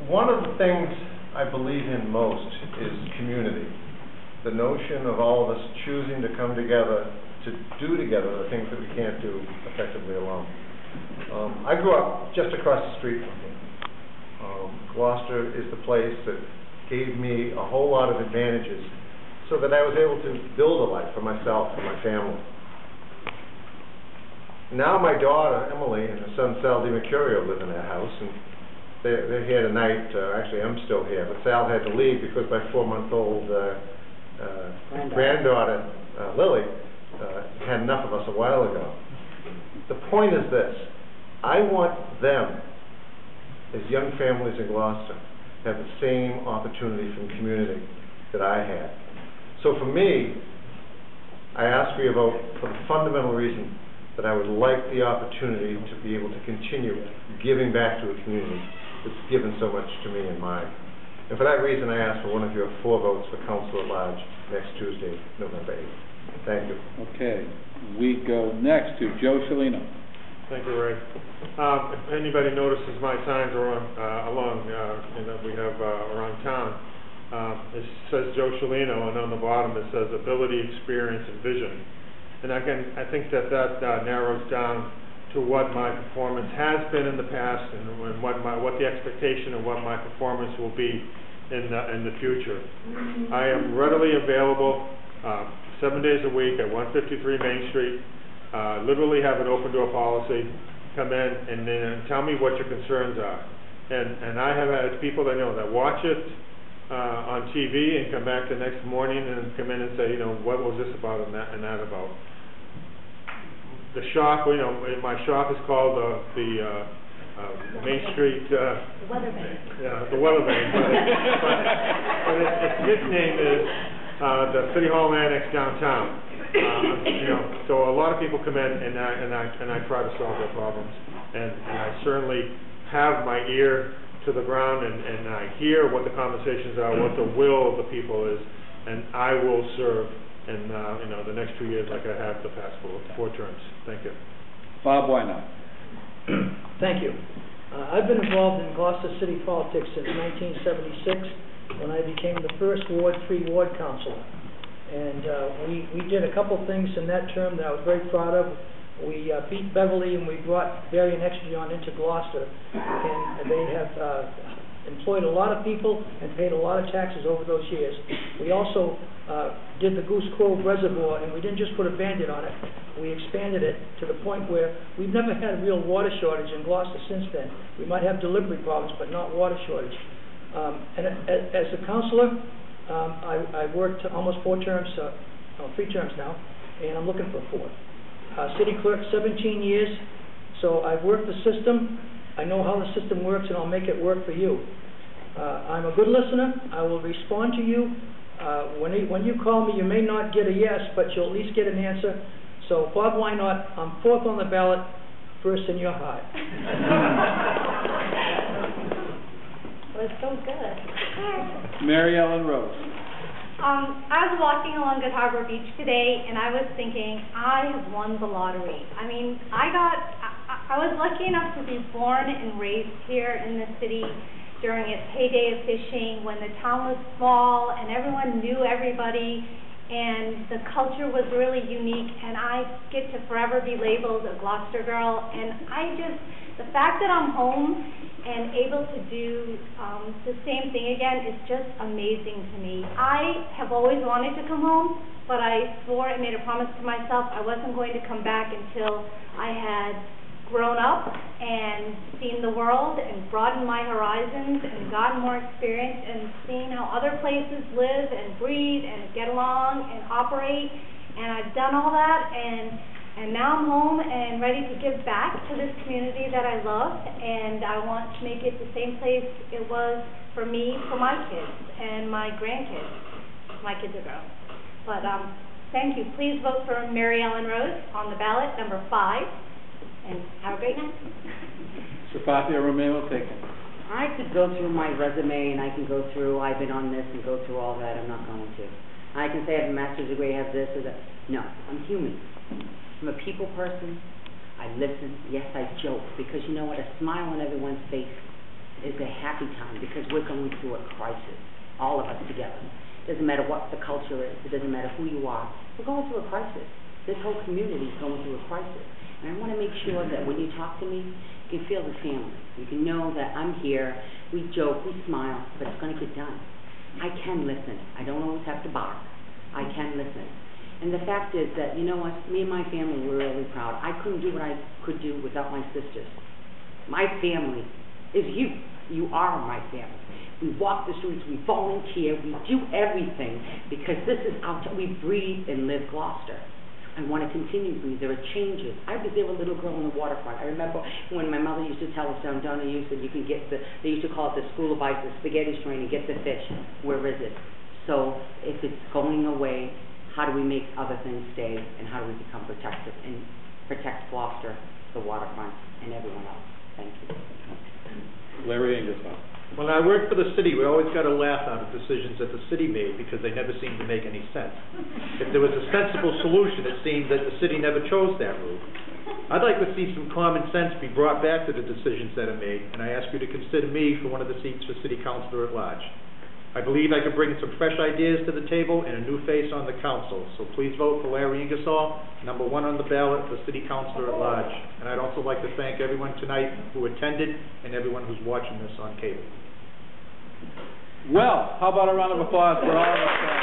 one of the things I believe in most is community. The notion of all of us choosing to come together to do together the things that we can't do effectively alone. I grew up just across the street from here. Gloucester is the place that gave me a whole lot of advantages so that I was able to build a life for myself and my family. Now my daughter, Emily, and her son, Sal DiMercurio, live in that house, and they're here tonight. Actually, I'm still here, but Sal had to leave because my 4-month-old granddaughter, Lily, had enough of us a while ago. The point is this: I want them, as young families in Gloucester, to have the same opportunity from community that I had. So for me, I ask for your vote for the fundamental reason that I would like the opportunity to be able to continue giving back to a community that's given so much to me and mine. And for that reason, I ask for one of your 4 votes for Council at Large next Tuesday, November 8th. Thank you. Okay. We go next to Joe Ciolino. Thank you, Ray. If anybody notices my signs around, that we have around town, it says Joe Ciolino, and on the bottom it says ability, experience, and vision. And again, I think that narrows down to what my performance has been in the past, and what the expectation of what my performance will be in the future. I am readily available 7 days a week at 153 Main Street. Literally have an open door policy. Come in and then tell me what your concerns are. And I have had people that know that watch it on TV and come back the next morning and come in and say, what was this about and that about. The shop, my shop is called the Main Street. The Weatherman. Yeah, the Weatherman. but its nickname is the City Hall Annex downtown. So a lot of people come in and I try to solve their problems, and I certainly have my ear to the ground and I hear what the conversations are, what the will of the people is, and I will serve in the next 2 years like I have the past 4 terms. Thank you. Bob Whynott. Thank you. I've been involved in Gloucester city politics since 1976 when I became the first Ward 3 ward councilor. And we did a couple things in that term that I was very proud of. We beat Beverly and we brought Barry and Extrion into Gloucester. And they have employed a lot of people and paid a lot of taxes over those years. We also did the Goose Cove Reservoir, and we didn't just put a Band-Aid on it. We expanded it to the point where we've never had a real water shortage in Gloucester since then. We might have delivery problems, but not water shortage. And as a councilor, I worked almost 3 terms now, and I'm looking for a 4th. City clerk, 17 years, so I've worked the system. I know how the system works, and I'll make it work for you. I'm a good listener. I will respond to you. When you call me, you may not get a yes, but you'll at least get an answer. So, Bob Whynott, I'm 4th on the ballot, first in your heart. It was so good. Mary Ellen Rose. I was walking along Good Harbor Beach today, and I was thinking, I have won the lottery. I mean, I was lucky enough to be born and raised here in the city during its heyday of fishing, when the town was small and everyone knew everybody, and the culture was really unique, and I get to forever be labeled a Gloucester girl, and the fact that I'm home and able to do the same thing again is just amazing to me. I have always wanted to come home, but I swore and made a promise to myself I wasn't going to come back until I had grown up and seen the world and broadened my horizons and gotten more experience and seen how other places live and breathe and get along and operate. And I've done all that, and now I'm home and ready to give back to this community that I love, and I want to make it the same place it was for me, for my kids and my grandkids. My kids are grown. But thank you. Please vote for Mary Ellen Rose on the ballot, number 5. And have a great night. Sefatia, Romeo, Theken. I could go through my resume and I can go through, I've been on this and go through all that. I'm not going to. I can say I have a master's degree, I have this or that. No, I'm human. I'm a people person. I listen. Yes, I joke, because you know what? A smile on everyone's face is a happy time because we're going through a crisis, all of us together. Doesn't matter what the culture is, it doesn't matter who you are, we're going through a crisis. This whole community is going through a crisis. And I want to make sure that when you talk to me, you can feel the family. You can know that I'm here, we joke, we smile, but it's going to get done. I can listen. I don't always have to bark. I can listen. And the fact is that, you know what, me and my family, we're really proud. I couldn't do what I could do without my sisters. My family is you. You are my family. We walk the streets, we volunteer, we do everything because this is we breathe and live Gloucester. I want to continue to breathe. There are changes. I was there with a little girl on the waterfront. I remember when my mother used to tell us down the you said you can get they used to call it the school of ice, the spaghetti strain, and get the fish. Where is it? So if it's going away, how do we make other things stay, and how do we become protective and protect Gloucester, the waterfront, and everyone else? Thank you. Larry Ingersoll. When I worked for the city, we always got a laugh out of decisions that the city made because they never seemed to make any sense. If there was a sensible solution, it seemed that the city never chose that route. I'd like to see some common sense be brought back to the decisions that are made, and I ask you to consider me for one of the seats for city councilor at large. I believe I could bring some fresh ideas to the table and a new face on the council, so please vote for Larry Ingersoll, #1 on the ballot for city councilor at large. And I'd also like to thank everyone tonight who attended and everyone who's watching this on cable. Well, how about a round of applause for all of us?